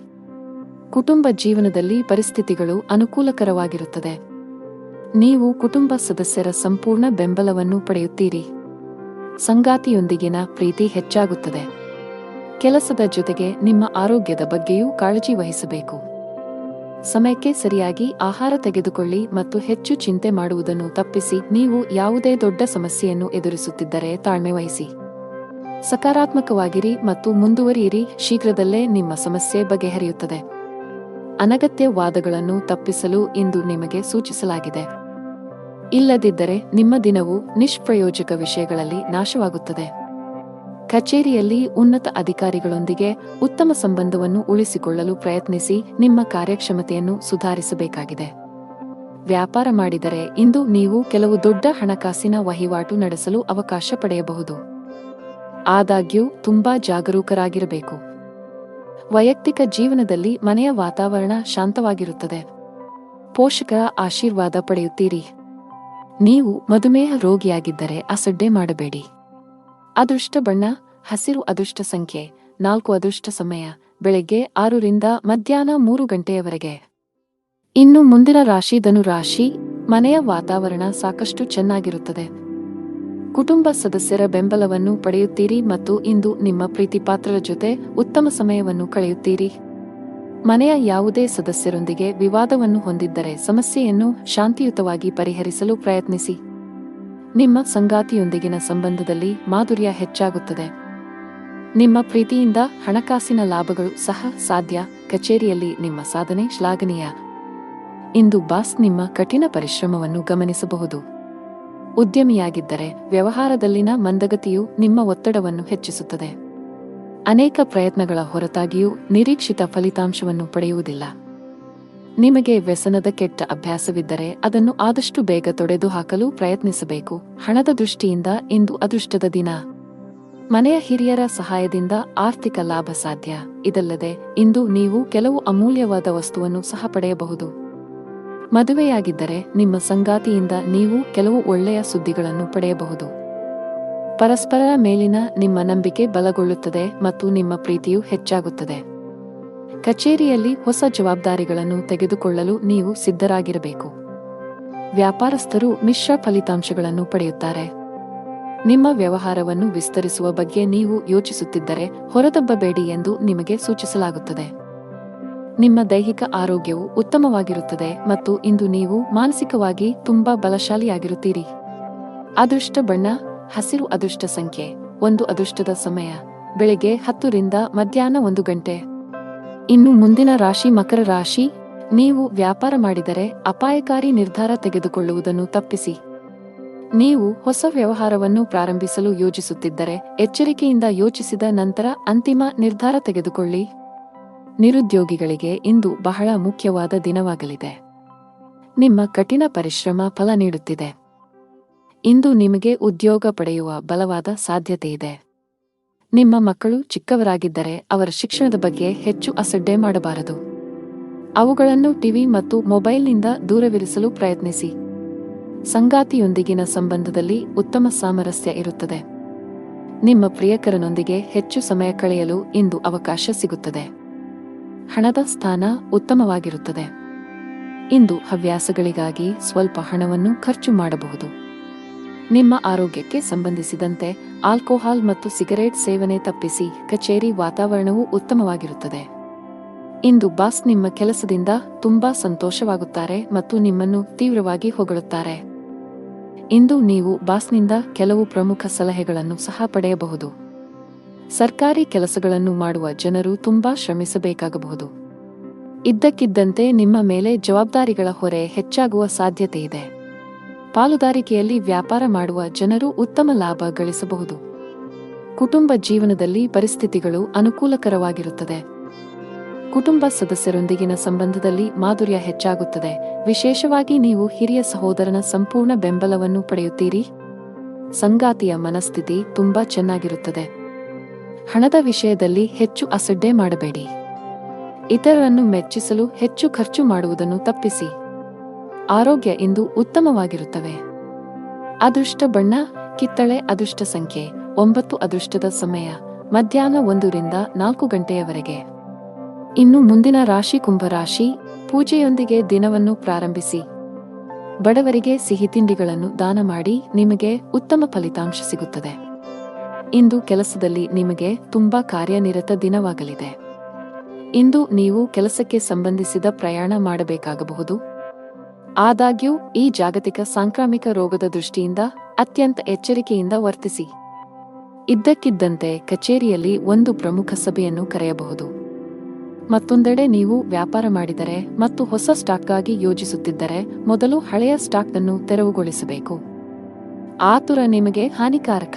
ಕುಟುಂಬ ಜೀವನದಲ್ಲಿ ಪರಿಸ್ಥಿತಿಗಳು ಅನುಕೂಲಕರವಾಗಿರುತ್ತದೆ. ನೀವು ಕುಟುಂಬ ಸದಸ್ಯರ ಸಂಪೂರ್ಣ ಬೆಂಬಲವನ್ನು ಪಡೆಯುತ್ತೀರಿ. ಸಂಗಾತಿಯೊಂದಿಗಿನ ಪ್ರೀತಿ ಹೆಚ್ಚಾಗುತ್ತದೆ. ಕೆಲಸದ ಜೊತೆಗೆ ನಿಮ್ಮ ಆರೋಗ್ಯದ ಬಗ್ಗೆಯೂ ಕಾಳಜಿ ವಹಿಸಬೇಕು. ಸಮಯಕ್ಕೆ ಸರಿಯಾಗಿ ಆಹಾರ ತೆಗೆದುಕೊಳ್ಳಿ ಮತ್ತು ಹೆಚ್ಚು ಚಿಂತೆ ಮಾಡುವುದನ್ನು ತಪ್ಪಿಸಿ. ನೀವು ಯಾವುದೇ ದೊಡ್ಡ ಸಮಸ್ಯೆಯನ್ನು ಎದುರಿಸುತ್ತಿದ್ದರೆ ತಾಳ್ಮೆ ವಹಿಸಿ. ಸಕಾರಾತ್ಮಕವಾಗಿರಿ ಮತ್ತು ಮುಂದುವರಿಯಿರಿ. ಶೀಘ್ರದಲ್ಲೇ ನಿಮ್ಮ ಸಮಸ್ಯೆ ಬಗೆಹರಿಯುತ್ತದೆ. ಅನಗತ್ಯ ವಾದಗಳನ್ನು ತಪ್ಪಿಸಲು ಇಂದು ನಿಮಗೆ ಸೂಚಿಸಲಾಗಿದೆ. ಇಲ್ಲದಿದ್ದರೆ ನಿಮ್ಮ ದಿನವು ನಿಷ್ಪ್ರಯೋಜಕ ವಿಷಯಗಳಲ್ಲಿ ನಾಶವಾಗುತ್ತದೆ. ಕಚೇರಿಯಲ್ಲಿ ಉನ್ನತ ಅಧಿಕಾರಿಗಳೊಂದಿಗೆ ಉತ್ತಮ ಸಂಬಂಧವನ್ನು ಉಳಿಸಿಕೊಳ್ಳಲು ಪ್ರಯತ್ನಿಸಿ. ನಿಮ್ಮ ಕಾರ್ಯಕ್ಷಮತೆಯನ್ನು ಸುಧಾರಿಸಬೇಕಾಗಿದೆ. ವ್ಯಾಪಾರ ಮಾಡಿದರೆ ಇಂದು ನೀವು ಕೆಲವು ದೊಡ್ಡ ಹಣಕಾಸಿನ ವಹಿವಾಟು ನಡೆಸಲು ಅವಕಾಶ ಪಡೆಯಬಹುದು. ಆದಾಗ್ಯೂ ತುಂಬಾ ಜಾಗರೂಕರಾಗಿರಬೇಕು. ವೈಯಕ್ತಿಕ ಜೀವನದಲ್ಲಿ ಮನೆಯ ವಾತಾವರಣ ಶಾಂತವಾಗಿರುತ್ತದೆ. ಪೋಷಕರ ಆಶೀರ್ವಾದ ಪಡೆಯುತ್ತೀರಿ. ನೀವು ಮಧುಮೇಹ ರೋಗಿಯಾಗಿದ್ದರೆ ಅಸಡ್ಡೆ ಮಾಡಬೇಡಿ. ಅದೃಷ್ಟ ಬಣ್ಣ ಹಸಿರು. ಅದೃಷ್ಟ ಸಂಖ್ಯೆ 4. ಅದೃಷ್ಟ ಸಮಯ ಬೆಳಗ್ಗೆ 6ರಿಂದ ಮಧ್ಯಾಹ್ನ 3 ಗಂಟೆಯವರೆಗೆ. ಇನ್ನು ಮುಂದಿನ ರಾಶಿ ಧನು ರಾಶಿ. ಮನೆಯ ವಾತಾವರಣ ಸಾಕಷ್ಟು ಚೆನ್ನಾಗಿರುತ್ತದೆ. ಕುಟುಂಬ ಸದಸ್ಯರ ಬೆಂಬಲವನ್ನು ಪಡೆಯುತ್ತೀರಿ ಮತ್ತು ಇಂದು ನಿಮ್ಮ ಪ್ರೀತಿಪಾತ್ರರ ಜೊತೆ ಉತ್ತಮ ಸಮಯವನ್ನು ಕಳೆಯುತ್ತೀರಿ. ಮನೆಯ ಯಾವುದೇ ಸದಸ್ಯರೊಂದಿಗೆ ವಿವಾದವನ್ನು ಹೊಂದಿದ್ದರೆ ಸಮಸ್ಯೆಯನ್ನು ಶಾಂತಿಯುತವಾಗಿ ಪರಿಹರಿಸಲು ಪ್ರಯತ್ನಿಸಿ. ನಿಮ್ಮ ಸಂಗಾತಿಯೊಂದಿಗಿನ ಸಂಬಂಧದಲ್ಲಿ ಮಾಧುರ್ಯ ಹೆಚ್ಚಾಗುತ್ತದೆ. ನಿಮ್ಮ ಪ್ರೀತಿಯಿಂದ ಹಣಕಾಸಿನ ಲಾಭಗಳು ಸಹ ಸಾಧ್ಯ. ಕಚೇರಿಯಲ್ಲಿ ನಿಮ್ಮ ಸಾಧನೆ ಶ್ಲಾಘನೀಯ. ಇಂದು ಬಾಸ್ ನಿಮ್ಮ ಕಠಿಣ ಪರಿಶ್ರಮವನ್ನು ಗಮನಿಸಬಹುದು. ಉದ್ಯಮಿಯಾಗಿದ್ದರೆ ವ್ಯವಹಾರದಲ್ಲಿನ ಮಂದಗತಿಯು ನಿಮ್ಮ ಒತ್ತಡವನ್ನು ಹೆಚ್ಚಿಸುತ್ತದೆ. ಅನೇಕ ಪ್ರಯತ್ನಗಳ ಹೊರತಾಗಿಯೂ ನಿರೀಕ್ಷಿತ ಫಲಿತಾಂಶವನ್ನು ಪಡೆಯುವುದಿಲ್ಲ. ನಿಮಗೆ ವ್ಯಸನದ ಕೆಟ್ಟ ಅಭ್ಯಾಸವಿದ್ದರೆ ಅದನ್ನು ಆದಷ್ಟು ಬೇಗ ತೊಡೆದುಹಾಕಲು ಪ್ರಯತ್ನಿಸಬೇಕು. ಹಣದ ದೃಷ್ಟಿಯಿಂದ ಇಂದು ಅದೃಷ್ಟದ ದಿನ. ಮನೆಯ ಹಿರಿಯರ ಸಹಾಯದಿಂದ ಆರ್ಥಿಕ ಲಾಭ ಸಾಧ್ಯ. ಇದಲ್ಲದೆ ಇಂದು ನೀವು ಕೆಲವು ಅಮೂಲ್ಯವಾದ ವಸ್ತುವನ್ನು ಸಹ ಪಡೆಯಬಹುದು. ಮದುವೆಯಾಗಿದ್ದರೆ ನಿಮ್ಮ ಸಂಗಾತಿಯಿಂದ ನೀವು ಕೆಲವು ಒಳ್ಳೆಯ ಸುದ್ದಿಗಳನ್ನು ಪಡೆಯಬಹುದು. ಪರಸ್ಪರರ ಮೇಲಿನ ನಿಮ್ಮ ನಂಬಿಕೆ ಬಲಗೊಳ್ಳುತ್ತದೆ ಮತ್ತು ನಿಮ್ಮ ಪ್ರೀತಿಯು ಹೆಚ್ಚಾಗುತ್ತದೆ. ಕಚೇರಿಯಲ್ಲಿ ಹೊಸ ಜವಾಬ್ದಾರಿಗಳನ್ನು ತೆಗೆದುಕೊಳ್ಳಲು ನೀವು ಸಿದ್ಧರಾಗಿರಬೇಕು. ವ್ಯಾಪಾರಸ್ಥರು ಮಿಶ್ರ ಫಲಿತಾಂಶಗಳನ್ನು ಪಡೆಯುತ್ತಾರೆ. ನಿಮ್ಮ ವ್ಯವಹಾರವನ್ನು ವಿಸ್ತರಿಸುವ ಬಗ್ಗೆ ನೀವು ಯೋಚಿಸುತ್ತಿದ್ದರೆ ಹೊರದಬ್ಬಬೇಡಿ ಎಂದು ನಿಮಗೆ ಸೂಚಿಸಲಾಗುತ್ತದೆ. ನಿಮ್ಮ ದೈಹಿಕ ಆರೋಗ್ಯವು ಉತ್ತಮವಾಗಿರುತ್ತದೆ ಮತ್ತು ಇಂದು ನೀವು ಮಾನಸಿಕವಾಗಿ ತುಂಬಾ ಬಲಶಾಲಿಯಾಗಿರುತ್ತೀರಿ. ಅದೃಷ್ಟ ಬಣ್ಣ ಹಸಿರು. ಅದೃಷ್ಟ ಸಂಖ್ಯೆ 1. ಅದೃಷ್ಟದ ಸಮಯ ಬೆಳಿಗ್ಗೆ 10 ರಿಂದ ಮಧ್ಯಾಹ್ನ 1 ಗಂಟೆ. ಇನ್ನು ಮುಂದಿನ ರಾಶಿ ಮಕರ ರಾಶಿ. ನೀವು ವ್ಯಾಪಾರ ಮಾಡಿದರೆ ಅಪಾಯಕಾರಿ ನಿರ್ಧಾರ ತೆಗೆದುಕೊಳ್ಳುವುದನ್ನು ತಪ್ಪಿಸಿ. ನೀವು ಹೊಸ ವ್ಯವಹಾರವನ್ನು ಪ್ರಾರಂಭಿಸಲು ಯೋಜಿಸುತ್ತಿದ್ದರೆ ಎಚ್ಚರಿಕೆಯಿಂದ ಯೋಚಿಸಿದ ನಂತರ ಅಂತಿಮ ನಿರ್ಧಾರ ತೆಗೆದುಕೊಳ್ಳಿ. ನಿರುದ್ಯೋಗಿಗಳಿಗೆ ಇಂದು ಬಹಳ ಮುಖ್ಯವಾದ ದಿನವಾಗಲಿದೆ. ನಿಮ್ಮ ಕಠಿಣ ಪರಿಶ್ರಮ ಫಲ ನೀಡುತ್ತಿದೆ. ಇಂದು ನಿಮಗೆ ಉದ್ಯೋಗ ಪಡೆಯುವ ಬಲವಾದ ಸಾಧ್ಯತೆಯಿದೆ. ನಿಮ್ಮ ಮಕ್ಕಳು ಚಿಕ್ಕವರಾಗಿದ್ದರೆ ಅವರ ಶಿಕ್ಷಣದ ಬಗ್ಗೆ ಹೆಚ್ಚು ಅಸಡ್ಡೆ ಮಾಡಬಾರದು. ಅವುಗಳನ್ನು ಟಿವಿ ಮತ್ತು ಮೊಬೈಲ್ನಿಂದ ದೂರವಿರಿಸಲು ಪ್ರಯತ್ನಿಸಿ. ಸಂಗಾತಿಯೊಂದಿಗಿನ ಸಂಬಂಧದಲ್ಲಿ ಉತ್ತಮ ಸಾಮರಸ್ಯ ಇರುತ್ತದೆ. ನಿಮ್ಮ ಪ್ರಿಯಕರನೊಂದಿಗೆ ಹೆಚ್ಚು ಸಮಯ ಕಳೆಯಲು ಇಂದು ಅವಕಾಶ ಸಿಗುತ್ತದೆ. ಹಣದ ಸ್ಥಾನ ಉತ್ತಮವಾಗಿರುತ್ತದೆ. ಇಂದು ಹವ್ಯಾಸಗಳಿಗಾಗಿ ಸ್ವಲ್ಪ ಹಣವನ್ನು ಖರ್ಚು ಮಾಡಬಹುದು. ನಿಮ್ಮ ಆರೋಗ್ಯಕ್ಕೆ ಸಂಬಂಧಿಸಿದಂತೆ ಆಲ್ಕೋಹಾಲ್ ಮತ್ತು ಸಿಗರೇಟ್ ಸೇವನೆ ತಪ್ಪಿಸಿ. ಕಚೇರಿ ವಾತಾವರಣವು ಉತ್ತಮವಾಗಿರುತ್ತದೆ. ಇಂದು ಬಾಸ್ ನಿಮ್ಮ ಕೆಲಸದಿಂದ ತುಂಬಾ ಸಂತೋಷವಾಗುತ್ತಾರೆ ಮತ್ತು ನಿಮ್ಮನ್ನು ತೀವ್ರವಾಗಿ ಹೊಗಳುತ್ತಾರೆ. ಇಂದು ನೀವು ಬಾಸ್ನಿಂದ ಕೆಲವು ಪ್ರಮುಖ ಸಲಹೆಗಳನ್ನು ಸಹ ಪಡೆಯಬಹುದು. ಸರ್ಕಾರಿ ಕೆಲಸಗಳನ್ನು ಮಾಡುವ ಜನರು ತುಂಬಾ ಶ್ರಮಿಸಬೇಕಾಗಬಹುದು. ಇದ್ದಕ್ಕಿದ್ದಂತೆ ನಿಮ್ಮ ಮೇಲೆ ಜವಾಬ್ದಾರಿಗಳ ಹೊರೆ ಹೆಚ್ಚಾಗುವ ಸಾಧ್ಯತೆಯಿದೆ. ಪಾಲುದಾರಿಕೆಯಲ್ಲಿ ವ್ಯಾಪಾರ ಮಾಡುವ ಜನರು ಉತ್ತಮ ಲಾಭ ಗಳಿಸಬಹುದು. ಕುಟುಂಬ ಜೀವನದಲ್ಲಿ ಪರಿಸ್ಥಿತಿಗಳು ಅನುಕೂಲಕರವಾಗಿರುತ್ತದೆ. ಕುಟುಂಬ ಸದಸ್ಯರೊಂದಿಗಿನ ಸಂಬಂಧದಲ್ಲಿ ಮಾಧುರ್ಯ ಹೆಚ್ಚಾಗುತ್ತದೆ. ವಿಶೇಷವಾಗಿ ನೀವು ಹಿರಿಯ ಸಹೋದರನ ಸಂಪೂರ್ಣ ಬೆಂಬಲವನ್ನು ಪಡೆಯುತ್ತೀರಿ. ಸಂಗಾತಿಯ ಮನಸ್ಥಿತಿ ತುಂಬಾ ಚೆನ್ನಾಗಿರುತ್ತದೆ. ಹಣದ ವಿಷಯದಲ್ಲಿ ಹೆಚ್ಚು ಅಸಡ್ಡೆ ಮಾಡಬೇಡಿ. ಇತರರನ್ನು ಮೆಚ್ಚಿಸಲು ಹೆಚ್ಚು ಖರ್ಚು ಮಾಡುವುದನ್ನು ತಪ್ಪಿಸಿ. ಆರೋಗ್ಯ ಇಂದು ಉತ್ತಮವಾಗಿರುತ್ತವೆ. ಅದೃಷ್ಟ ಬಣ್ಣ ಕಿತ್ತಳೆ. ಅದೃಷ್ಟ ಸಂಖ್ಯೆ 9. ಅದೃಷ್ಟದ ಸಮಯ ಮಧ್ಯಾಹ್ನ 1 ರಿಂದ 4 ಗಂಟೆಯವರೆಗೆ. ಇನ್ನು ಮುಂದಿನ ರಾಶಿ ಕುಂಭರಾಶಿ. ಪೂಜೆಯೊಂದಿಗೆ ದಿನವನ್ನು ಪ್ರಾರಂಭಿಸಿ. ಬಡವರಿಗೆ ಸಿಹಿ ತಿಂಡಿಗಳನ್ನು ದಾನ ಮಾಡಿ. ನಿಮಗೆ ಉತ್ತಮ ಫಲಿತಾಂಶ ಸಿಗುತ್ತದೆ. ಇಂದು ಕೆಲಸದಲ್ಲಿ ನಿಮಗೆ ತುಂಬಾ ಕಾರ್ಯನಿರತ ದಿನವಾಗಲಿದೆ. ಇಂದು ನೀವು ಕೆಲಸಕ್ಕೆ ಸಂಬಂಧಿಸಿದ ಪ್ರಯಾಣ ಮಾಡಬೇಕಾಗಬಹುದು. ಆದಾಗ್ಯೂ ಈ ಜಾಗತಿಕ ಸಾಂಕ್ರಾಮಿಕ ರೋಗದ ದೃಷ್ಟಿಯಿಂದ ಅತ್ಯಂತ ಎಚ್ಚರಿಕೆಯಿಂದ ವರ್ತಿಸಿ. ಇದ್ದಕ್ಕಿದ್ದಂತೆ ಕಚೇರಿಯಲ್ಲಿ ಒಂದು ಪ್ರಮುಖ ಸಭೆಯನ್ನು ಕರೆಯಬಹುದು. ಮತ್ತೊಂದೆಡೆ ನೀವು ವ್ಯಾಪಾರ ಮಾಡಿದರೆ ಮತ್ತು ಹೊಸ ಸ್ಟಾಕ್ಗಾಗಿ ಯೋಜಿಸುತ್ತಿದ್ದರೆ ಮೊದಲು ಹಳೆಯ ಸ್ಟಾಕ್ ಅನ್ನು ತೆರವುಗೊಳಿಸಬೇಕು. ಆತುರ ನಿಮಗೆ ಹಾನಿಕಾರಕ.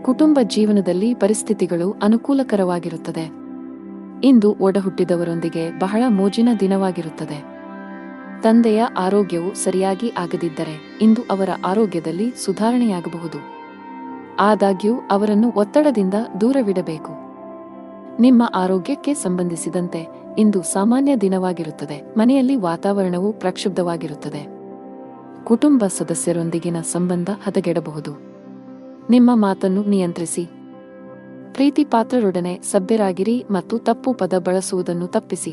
ಕುಟುಂಬ ಜೀವನದಲ್ಲಿ ಪರಿಸ್ಥಿತಿಗಳು ಅನುಕೂಲಕರವಾಗಿರುತ್ತದೆ. ಇಂದು ಒಡಹುಟ್ಟಿದವರೊಂದಿಗೆ ಬಹಳ ಮೋಜಿನ ದಿನವಾಗಿರುತ್ತದೆ. ತಂದೆಯ ಆರೋಗ್ಯವು ಸರಿಯಾಗಿ ಆಗದಿದ್ದರೆ ಇಂದು ಅವರ ಆರೋಗ್ಯದಲ್ಲಿ ಸುಧಾರಣೆಯಾಗಬಹುದು. ಆದಾಗ್ಯೂ ಅವರನ್ನು ಒತ್ತಡದಿಂದ ದೂರವಿಡಬೇಕು. ನಿಮ್ಮ ಆರೋಗ್ಯಕ್ಕೆ ಸಂಬಂಧಿಸಿದಂತೆ ಇಂದು ಸಾಮಾನ್ಯ ದಿನವಾಗಿರುತ್ತದೆ. ಮನೆಯಲ್ಲಿ ವಾತಾವರಣವು ಪ್ರಕ್ಷುಬ್ಧವಾಗಿರುತ್ತದೆ. ಕುಟುಂಬ ಸದಸ್ಯರೊಂದಿಗಿನ ಸಂಬಂಧ ಹದಗೆಡಬಹುದು. ನಿಮ್ಮ ಮಾತನ್ನು ನಿಯಂತ್ರಿಸಿ. ಪ್ರೀತಿ ಪಾತ್ರರೊಡನೆ ಸಭ್ಯರಾಗಿರಿ ಮತ್ತು ತಪ್ಪು ಪದ ಬಳಸುವುದನ್ನು ತಪ್ಪಿಸಿ.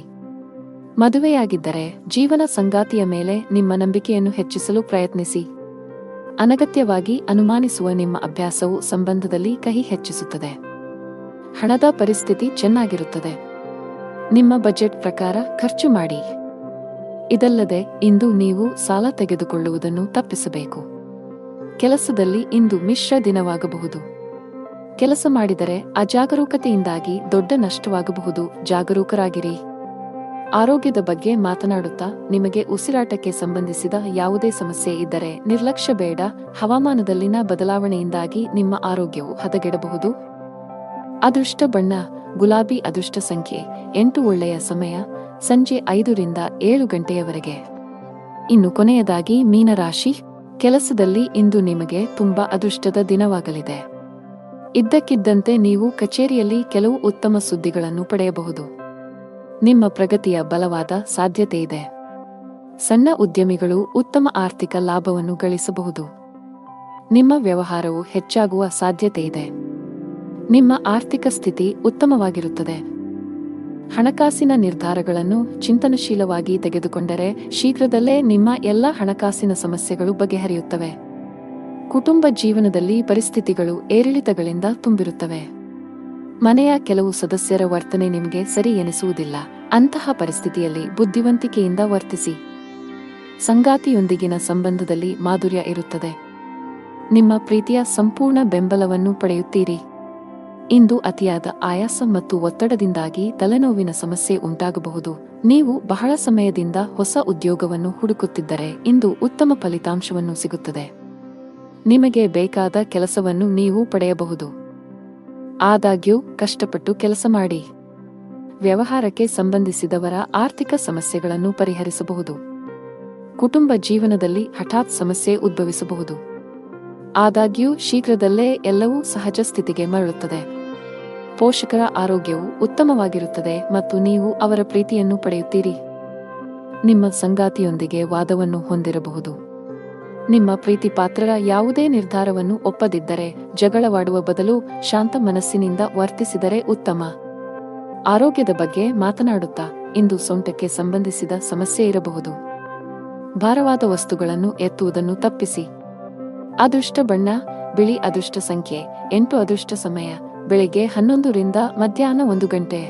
ಮದುವೆಯಾಗಿದ್ದರೆ ಜೀವನ ಸಂಗಾತಿಯ ಮೇಲೆ ನಿಮ್ಮ ನಂಬಿಕೆಯನ್ನು ಹೆಚ್ಚಿಸಲು ಪ್ರಯತ್ನಿಸಿ. ಅನಗತ್ಯವಾಗಿ ಅನುಮಾನಿಸುವ ನಿಮ್ಮ ಅಭ್ಯಾಸವು ಸಂಬಂಧದಲ್ಲಿ ಕಹಿ ಹೆಚ್ಚಿಸುತ್ತದೆ. ಹಣದ ಪರಿಸ್ಥಿತಿ ಚೆನ್ನಾಗಿರುತ್ತದೆ. ನಿಮ್ಮ ಬಜೆಟ್ ಪ್ರಕಾರ ಖರ್ಚು ಮಾಡಿ. ಇದಲ್ಲದೆ ಇಂದು ನೀವು ಸಾಲ ತೆಗೆದುಕೊಳ್ಳುವುದನ್ನು ತಪ್ಪಿಸಬೇಕು. ಕೆಲಸದಲ್ಲಿ ಇಂದು ಮಿಶ್ರ ದಿನವಾಗಬಹುದು. ಕೆಲಸ ಮಾಡಿದರೆ ಅಜಾಗರೂಕತೆಯಿಂದಾಗಿ ದೊಡ್ಡ ನಷ್ಟವಾಗಬಹುದು. ಜಾಗರೂಕರಾಗಿರಿ. ಆರೋಗ್ಯದ ಬಗ್ಗೆ ಮಾತನಾಡುತ್ತಾ ನಿಮಗೆ ಉಸಿರಾಟಕ್ಕೆ ಸಂಬಂಧಿಸಿದ ಯಾವುದೇ ಸಮಸ್ಯೆ ಇದ್ದರೆ ನಿರ್ಲಕ್ಷ್ಯ ಬೇಡ. ಹವಾಮಾನದಲ್ಲಿನ ಬದಲಾವಣೆಯಿಂದಾಗಿ ನಿಮ್ಮ ಆರೋಗ್ಯವು ಹದಗೆಡಬಹುದು. ಅದೃಷ್ಟ ಬಣ್ಣ ಗುಲಾಬಿ. ಅದೃಷ್ಟ ಸಂಖ್ಯೆ 8. ಒಳ್ಳೆಯ ಸಮಯ ಸಂಜೆ 5 ರಿಂದ 7 ಗಂಟೆಯವರೆಗೆ. ಇನ್ನು ಕೊನೆಯದಾಗಿ ಮೀನರಾಶಿ. ಕೆಲಸದಲ್ಲಿ ಇಂದು ನಿಮಗೆ ತುಂಬಾ ಅದೃಷ್ಟದ ದಿನವಾಗಲಿದೆ. ಇದ್ದಕ್ಕಿದ್ದಂತೆ ನೀವು ಕಚೇರಿಯಲ್ಲಿ ಕೆಲವು ಉತ್ತಮ ಸುದ್ದಿಗಳನ್ನು ಪಡೆಯಬಹುದು. ನಿಮ್ಮ ಪ್ರಗತಿಯ ಬಲವಾದ ಸಾಧ್ಯತೆಯಿದೆ. ಸಣ್ಣ ಉದ್ಯಮಿಗಳು ಉತ್ತಮ ಆರ್ಥಿಕ ಲಾಭವನ್ನು ಗಳಿಸಬಹುದು. ನಿಮ್ಮ ವ್ಯವಹಾರವು ಹೆಚ್ಚಾಗುವ ಸಾಧ್ಯತೆಯಿದೆ. ನಿಮ್ಮ ಆರ್ಥಿಕ ಸ್ಥಿತಿ ಉತ್ತಮವಾಗಿರುತ್ತದೆ. ಹಣಕಾಸಿನ ನಿರ್ಧಾರಗಳನ್ನು ಚಿಂತನಶೀಲವಾಗಿ ತೆಗೆದುಕೊಂಡರೆ ಶೀಘ್ರದಲ್ಲೇ ನಿಮ್ಮ ಎಲ್ಲ ಹಣಕಾಸಿನ ಸಮಸ್ಯೆಗಳು ಬಗೆಹರಿಯುತ್ತವೆ. ಕುಟುಂಬ ಜೀವನದಲ್ಲಿ ಪರಿಸ್ಥಿತಿಗಳು ಏರಿಳಿತಗಳಿಂದ ತುಂಬಿರುತ್ತವೆ. ಮನೆಯ ಕೆಲವು ಸದಸ್ಯರ ವರ್ತನೆ ನಿಮಗೆ ಸರಿ ಎನಿಸುವುದಿಲ್ಲ. ಅಂತಹ ಪರಿಸ್ಥಿತಿಯಲ್ಲಿ ಬುದ್ಧಿವಂತಿಕೆಯಿಂದ ವರ್ತಿಸಿ. ಸಂಗಾತಿಯೊಂದಿಗಿನ ಸಂಬಂಧದಲ್ಲಿ ಮಾಧುರ್ಯ ಇರುತ್ತದೆ. ನಿಮ್ಮ ಪ್ರೀತಿಯ ಸಂಪೂರ್ಣ ಬೆಂಬಲವನ್ನು ಪಡೆಯುತ್ತೀರಿ. ಇಂದು ಅತಿಯಾದ ಆಯಾಸ ಮತ್ತು ಒತ್ತಡದಿಂದಾಗಿ ತಲೆನೋವಿನ ಸಮಸ್ಯೆ ಉಂಟಾಗಬಹುದು. ನೀವು ಬಹಳ ಸಮಯದಿಂದ ಹೊಸ ಉದ್ಯೋಗವನ್ನು ಹುಡುಕುತ್ತಿದ್ದರೆ ಇಂದು ಉತ್ತಮ ಫಲಿತಾಂಶವನ್ನು ಸಿಗುತ್ತದೆ. ನಿಮಗೆ ಬೇಕಾದ ಕೆಲಸವನ್ನು ನೀವು ಪಡೆಯಬಹುದು. ಆದಾಗ್ಯೂ ಕಷ್ಟಪಟ್ಟು ಕೆಲಸ ಮಾಡಿ. ವ್ಯವಹಾರಕ್ಕೆ ಸಂಬಂಧಿಸಿದವರ ಆರ್ಥಿಕ ಸಮಸ್ಯೆಗಳನ್ನು ಪರಿಹರಿಸಬಹುದು. ಕುಟುಂಬ ಜೀವನದಲ್ಲಿ ಹಠಾತ್ ಸಮಸ್ಯೆ ಉದ್ಭವಿಸಬಹುದು. ಆದಾಗ್ಯೂ ಶೀಘ್ರದಲ್ಲೇ ಎಲ್ಲವೂ ಸಹಜ ಸ್ಥಿತಿಗೆ ಮರಳುತ್ತದೆ. ಪೋಷಕರ ಆರೋಗ್ಯವು ಉತ್ತಮವಾಗಿರುತ್ತದೆ ಮತ್ತು ನೀವು ಅವರ ಪ್ರೀತಿಯನ್ನು ಪಡೆಯುತ್ತೀರಿ. ನಿಮ್ಮ ಸಂಗಾತಿಯೊಂದಿಗೆ ವಾದವನ್ನು ಹೊಂದಿರಬಹುದು. ನಿಮ್ಮ ಪ್ರೀತಿ ಪಾತ್ರರ ಯಾವುದೇ ನಿರ್ಧಾರವನ್ನು ಒಪ್ಪದಿದ್ದರೆ ಜಗಳವಾಡುವ ಬದಲು ಶಾಂತ ಮನಸ್ಸಿನಿಂದ ವರ್ತಿಸಿದರೆ ಉತ್ತಮ. ಆರೋಗ್ಯದ ಬಗ್ಗೆ ಮಾತನಾಡುತ್ತಾ ಇಂದು ಸೊಂಟಕ್ಕೆ ಸಂಬಂಧಿಸಿದ ಸಮಸ್ಯೆ ಇರಬಹುದು. ಭಾರವಾದ ವಸ್ತುಗಳನ್ನು ಎತ್ತುವುದನ್ನು ತಪ್ಪಿಸಿ. ಅದೃಷ್ಟ ಬಣ್ಣ ಬಿಳಿ. ಅದೃಷ್ಟ ಸಂಖ್ಯೆ 8. ಅದೃಷ್ಟ ಸಮಯ ಬೆಳಿಗ್ಗೆ 11 ರಿಂದ ಮಧ್ಯಾಹ್ನ 1 ಗಂಟೆ.